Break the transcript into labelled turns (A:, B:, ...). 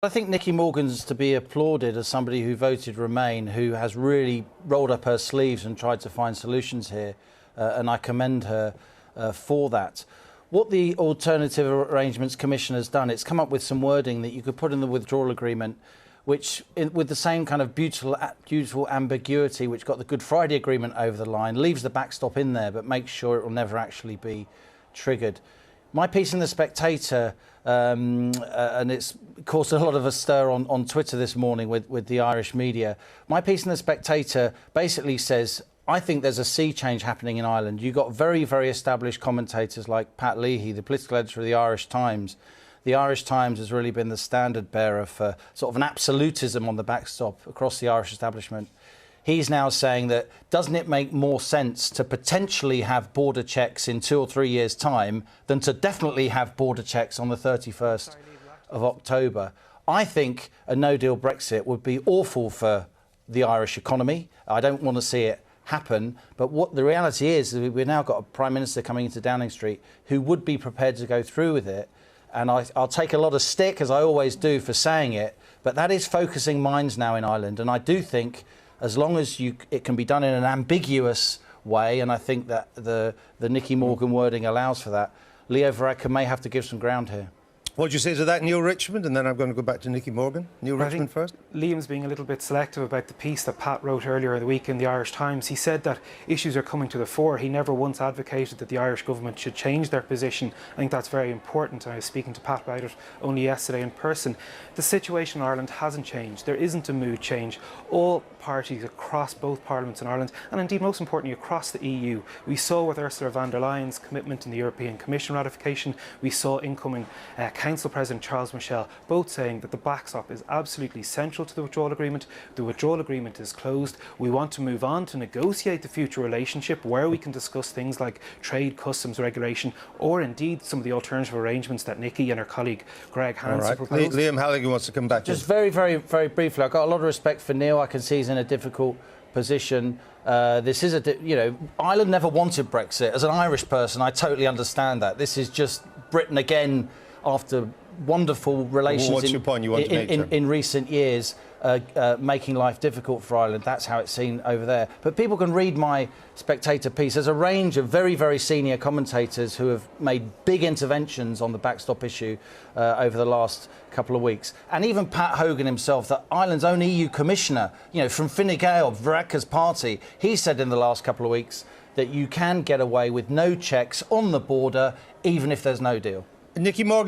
A: I think Nicky Morgan's to be applauded as somebody who voted Remain, who has really rolled up her sleeves and tried to find solutions here, and I commend her for that. What the Alternative Arrangements Commission has done, it's come up with some wording that you could put in the withdrawal agreement, which, with the same kind of beautiful ambiguity which got the Good Friday Agreement over the line, leaves the backstop in there but makes sure it will never actually be triggered. My piece in The Spectator, and it's caused a lot of a stir on Twitter this morning with the Irish media. My piece in The Spectator basically says, I think there's a sea change happening in Ireland. You've got very, very established commentators like Pat Leahy, the political editor of the Irish Times. The Irish Times has really been the standard bearer for sort of an absolutism on the backstop across the Irish establishment. He's now saying that, doesn't it make more sense to potentially have border checks in 2 or 3 years' time than to definitely have border checks on the 31st of October? I think a no-deal Brexit would be awful for the Irish economy. I don't want to see it happen, but what the reality is we've now got a Prime Minister coming into Downing Street who would be prepared to go through with it, and I'll take a lot of stick, as I always do, for saying it, but that is focusing minds now in Ireland, and I do think as long as it can be done in an ambiguous way, and I think that the Nicky Morgan wording allows for that, Leo Varadkar may have to give some ground here.
B: What do you say to that, Neil Richmond? And then I'm going to go back to Nicky Morgan. Neil Richmond first.
C: Liam's being a little bit selective about the piece that Pat wrote earlier in the week in the Irish Times. He said that issues are coming to the fore. He never once advocated that the Irish government should change their position. I think that's very important. I was speaking to Pat about it only yesterday in person. The situation in Ireland hasn't changed. There isn't a mood change. All parties across both parliaments in Ireland, and indeed most importantly across the EU. We saw with Ursula von der Leyen's commitment in the European Commission ratification. We saw incoming Council President Charles Michel both saying that the backstop is absolutely central to the withdrawal agreement. The withdrawal agreement is closed. We want to move on to negotiate the future relationship where we can discuss things like trade, customs regulation, or indeed some of the alternative arrangements that Nicky and her colleague Greg Hands have proposed.
B: Liam Halligan wants to come back.
A: Just very, very, very briefly, I've got a lot of respect for Neil. I can see he's in a difficult position. This is Ireland never wanted Brexit. As an Irish person, I totally understand that. This is just Britain again after wonderful relations
B: What's your point you want to make,
A: in recent years, making life difficult for Ireland. That's how it's seen over there. But people can read my Spectator piece. There's a range of very, very senior commentators who have made big interventions on the backstop issue over the last couple of weeks. And even Pat Hogan himself, that Ireland's own EU commissioner, from Fine Gael, Varadkar's party, he said in the last couple of weeks that you can get away with no checks on the border, even if there's no deal.
B: Nicky Morgan.